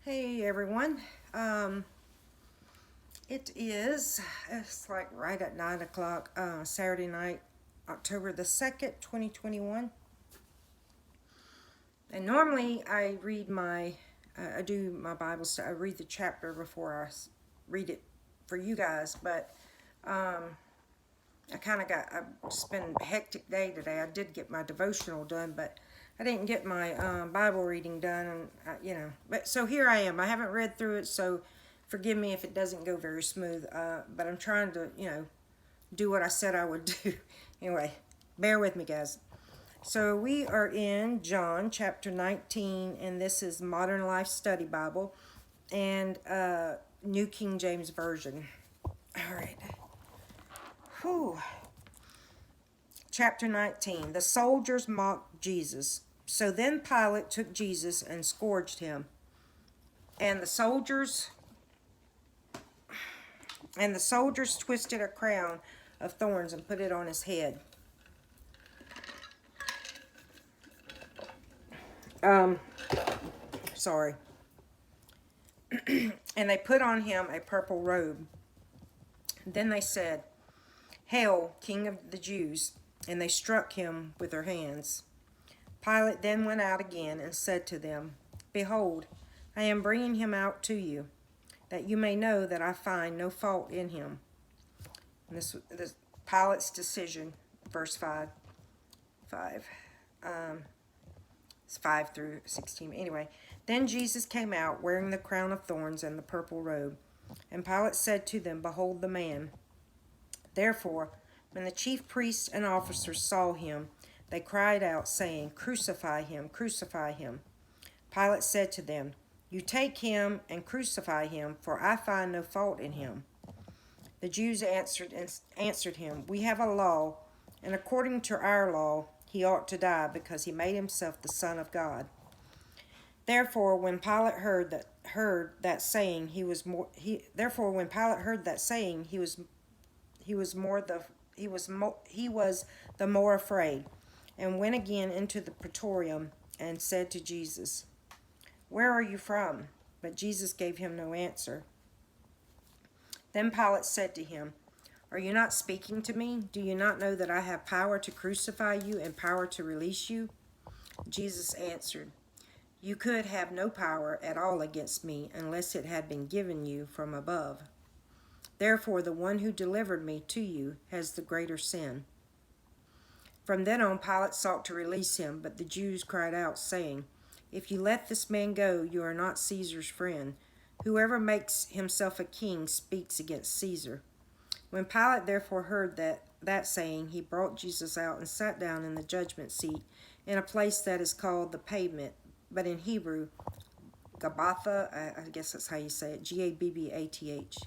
Hey everyone. It's like right at 9 o'clock Saturday night, October the 2nd, 2021. And normally I do my Bible study. I read the chapter before read it for you guys, but it's been a hectic day today. I did get my devotional done, but I didn't get my Bible reading done, and But so here I am. I haven't read through it, so forgive me if it doesn't go very smooth. But I'm trying to, do what I said I would do. Anyway, bear with me, guys. So we are in John chapter 19, and this is Modern Life Study Bible and New King James Version. All right. Whew. Chapter 19. The soldiers mocked Jesus. So then Pilate took Jesus and scourged him. And the soldiers twisted a crown of thorns and put it on his head. Sorry. And they put on him a purple robe. Then they said, "Hail, King of the Jews!" And they struck him with their hands. Pilate then went out again and said to them, "Behold, I am bringing him out to you, that you may know that I find no fault in him." And this Pilate's decision, verse 5. It's 5 through 16. Anyway, then Jesus came out wearing the crown of thorns and the purple robe. And Pilate said to them, "Behold the man." Therefore, when the chief priests and officers saw him, they cried out, saying, "Crucify him, crucify him." Pilate said to them, "You take him and crucify him, for I find no fault in him." The Jews answered him, "We have a law, and according to our law, he ought to die, because he made himself the Son of God." Therefore, when Pilate heard that saying, he was the more afraid, and went again into the praetorium and said to Jesus, "Where are you from?" But Jesus gave him no answer. Then Pilate said to him, "Are you not speaking to me? Do you not know that I have power to crucify you and power to release you?" Jesus answered, "You could have no power at all against me unless it had been given you from above. Therefore, the one who delivered me to you has the greater sin." From then on, Pilate sought to release him, but the Jews cried out, saying, "If you let this man go, you are not Caesar's friend. Whoever makes himself a king speaks against Caesar." When Pilate therefore heard that saying, he brought Jesus out and sat down in the judgment seat in a place that is called the Pavement, but in Hebrew, Gabbatha, I guess that's how you say it, Gabbath.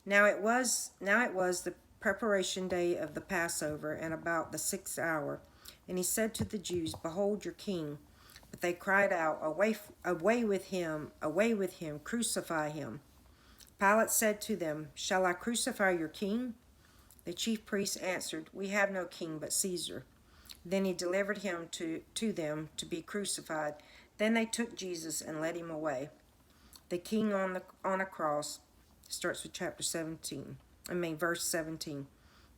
Now it was the preparation day of the Passover, and about the 6th hour. And he said to the Jews, "Behold your king." But they cried out, away with him, crucify him." Pilate said to them, "Shall I crucify your king?" The chief priests answered, "We have no king but Caesar." Then he delivered him to them to be crucified. Then they took Jesus and led him away. The king on a cross starts with verse 17.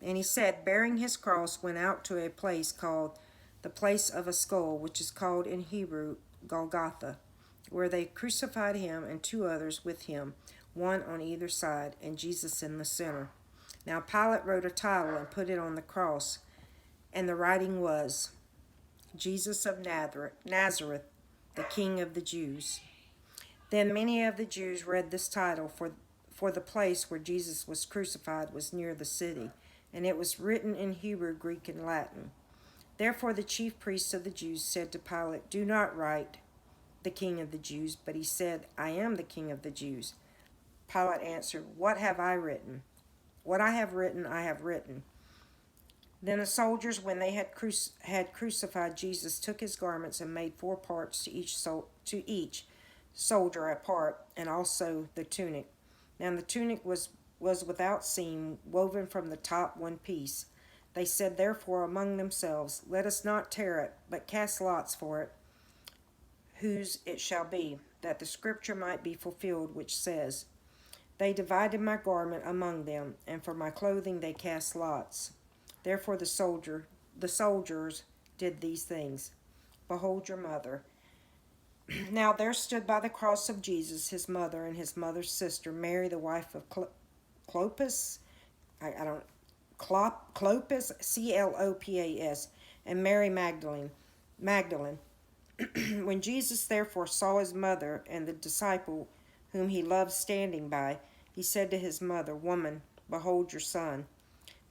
And he said, bearing his cross, went out to a place called the place of a skull, which is called in Hebrew Golgotha, where they crucified him and two others with him, one on either side, and Jesus in the center. Now Pilate wrote a title and put it on the cross, and the writing was, "Jesus of Nazareth, the King of the Jews." Then many of the Jews read this title, for the place where Jesus was crucified was near the city, and it was written in Hebrew, Greek, and Latin. Therefore the chief priests of the Jews said to Pilate, "Do not write, 'the King of the Jews,' but he said, 'I am the King of the Jews.'" Pilate answered, "What have I written? What I have written, I have written." Then the soldiers, when they had crucified Jesus, took his garments and made 4 parts to each soldier a part, and also the tunic. Now the tunic was without seam, woven from the top one piece. They said therefore among themselves, "Let us not tear it, but cast lots for it, whose it shall be." that the scripture might be fulfilled, which says, They divided my garment among them, and for my clothing they cast lots. Therefore the soldiers did these things. Behold your mother. Now there stood by the cross of Jesus his mother and his mother's sister, Mary the wife of Clopas, Clopas, Clopas, and Mary Magdalene. When Jesus therefore saw his mother and the disciple whom he loved standing by, he said to his mother, Woman, behold your son.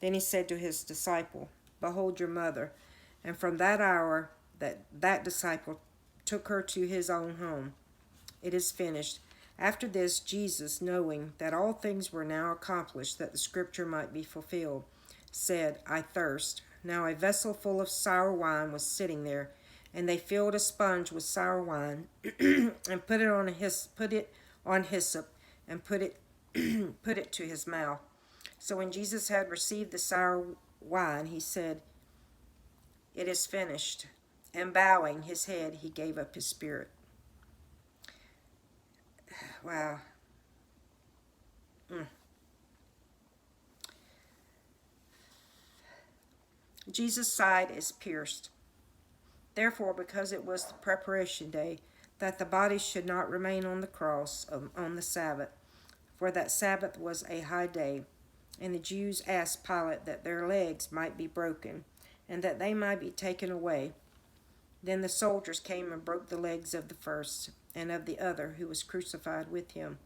Then he said to his disciple, Behold your mother. And from that hour that disciple took her to his own home. It is finished. After this, Jesus, knowing that all things were now accomplished, that the scripture might be fulfilled, said, I thirst. Now a vessel full of sour wine was sitting there, and they filled a sponge with sour wine, and put it on hyssop, and put it to his mouth. So when Jesus had received the sour wine, he said, It is finished. And bowing his head, he gave up his spirit. Wow. Jesus' side is pierced. Therefore, because it was the preparation day, that the body should not remain on the cross on the Sabbath, for that Sabbath was a high day, and the Jews asked Pilate that their legs might be broken, and that they might be taken away. Then the soldiers came and broke the legs of the first and of the other who was crucified with him.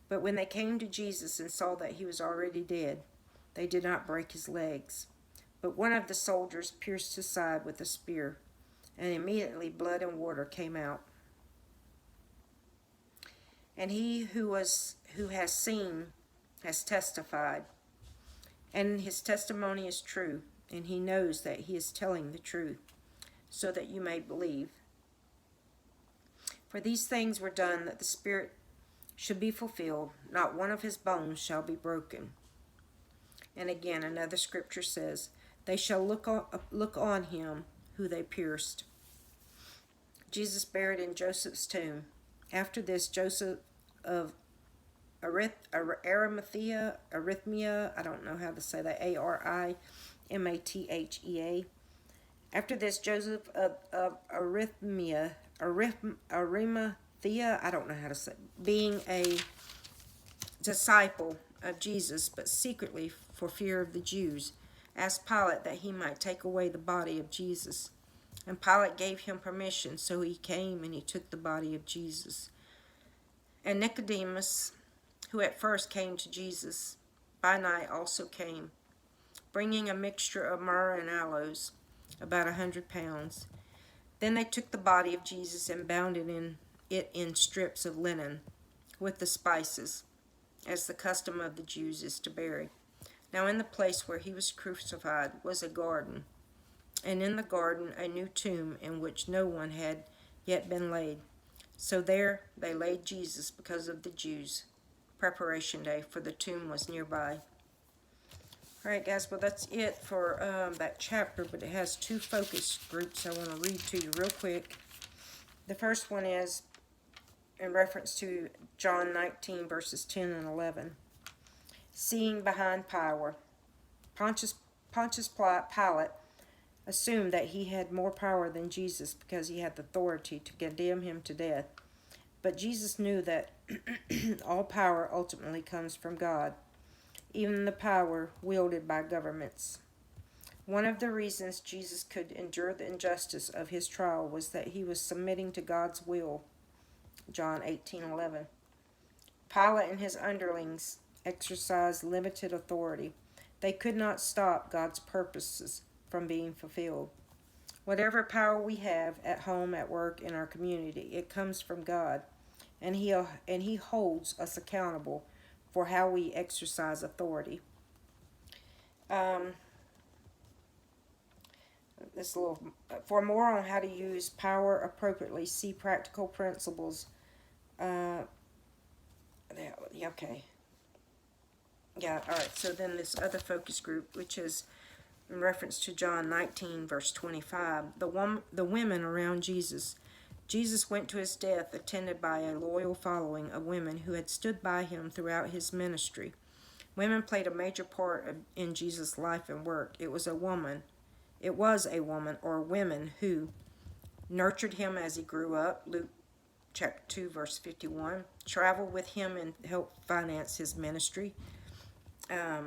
But when they came to Jesus and saw that he was already dead, they did not break his legs. But one of the soldiers pierced his side with a spear, and immediately blood and water came out. And he who has seen has testified, and his testimony is true, and he knows that he is telling the truth, so that you may believe. For these things were done that the Spirit should be fulfilled. Not one of his bones shall be broken. And again, another scripture says, They shall look on him who they pierced. Jesus buried in Joseph's tomb. After this, Joseph of Arimathea, I don't know how to say that, Arimathea. After this, Joseph of Arimathea, I don't know how to say, being a disciple of Jesus, but secretly for fear of the Jews, asked Pilate that he might take away the body of Jesus. And Pilate gave him permission, so he came and he took the body of Jesus. And Nicodemus, who at first came to Jesus by night, also came, bringing a mixture of myrrh and aloes, about 100 pounds. Then they took the body of Jesus and bound it in strips of linen with the spices, as the custom of the Jews is to bury. Now in the place where he was crucified was a garden, and in the garden a new tomb in which no one had yet been laid. So there they laid Jesus because of the Jews' preparation day, for the tomb was nearby. Alright guys, well that's it for that chapter, but it has two focus groups I want to read to you real quick. The first one is in reference to John 19 verses 10 and 11. Seeing behind power. Pontius Pilate assumed that he had more power than Jesus because he had the authority to condemn him to death. But Jesus knew that all power ultimately comes from God, even the power wielded by governments. One of the reasons Jesus could endure the injustice of his trial was that he was submitting to God's will. John 18:11. Pilate and his underlings exercised limited authority. They could not stop God's purposes from being fulfilled. Whatever power we have at home, at work, in our community, it comes from God, and He holds us accountable for how we exercise authority. For more on how to use power appropriately, see practical principles. Okay. Yeah, alright, so then this other focus group, which is in reference to John 19, verse 25, the women around Jesus Jesus went to his death attended by a loyal following of women who had stood by him throughout his ministry. Women played a major part in Jesus' life and work. It was a woman or women who nurtured him as he grew up, Luke chapter 2, verse 51, traveled with him and helped finance his ministry. I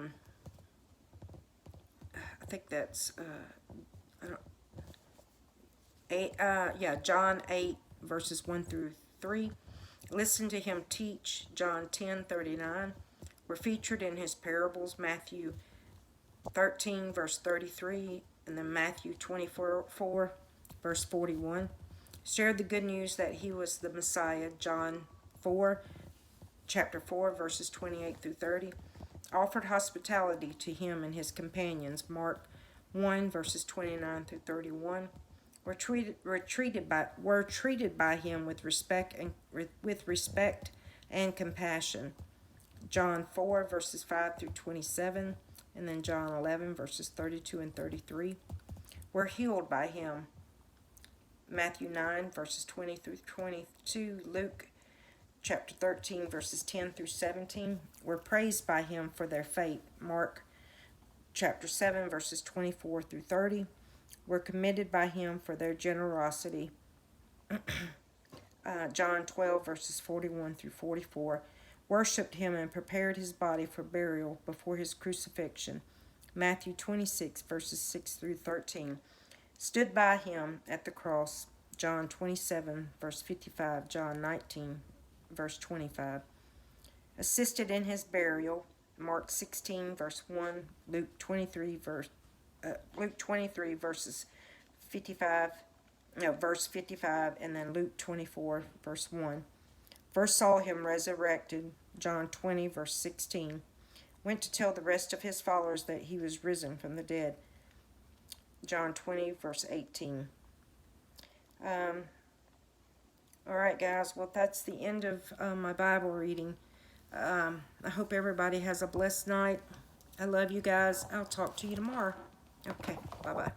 think that's John 8, verses 1 through 3. Listen to him teach, John 10:39. Were featured in his parables, Matthew 13, verse 33, and then Matthew 24, verse 41. Shared the good news that he was the Messiah, John 4, chapter 4, verses 28 through 30. Offered hospitality to him and his companions, Mark 1, verses 29 through 31. Were treated by him with respect and compassion, John 4, verses 5 through 27, and then John 11, verses 32 and 33. Were healed by him, Matthew 9, verses 20 through 22, Luke chapter 13, verses 10 through 17. Were praised by him for their faith, Mark chapter 7, verses 24 through 30. Were committed by him for their generosity, John 12, verses 41 through 44. Worshipped him and prepared his body for burial before his crucifixion, Matthew 26, verses 6 through 13. Stood by him at the cross, John 27, verse 55, John 19, verse 25. Assisted in his burial, Mark 16, verse 1, Luke 23, verses 55, verse 55, and then Luke 24, verse 1. First saw him resurrected, John 20, verse 16. Went to tell the rest of his followers that he was risen from the dead, John 20, verse 18. All right, guys. Well, that's the end of my Bible reading. I hope everybody has a blessed night. I love you guys. I'll talk to you tomorrow. Okay, bye-bye.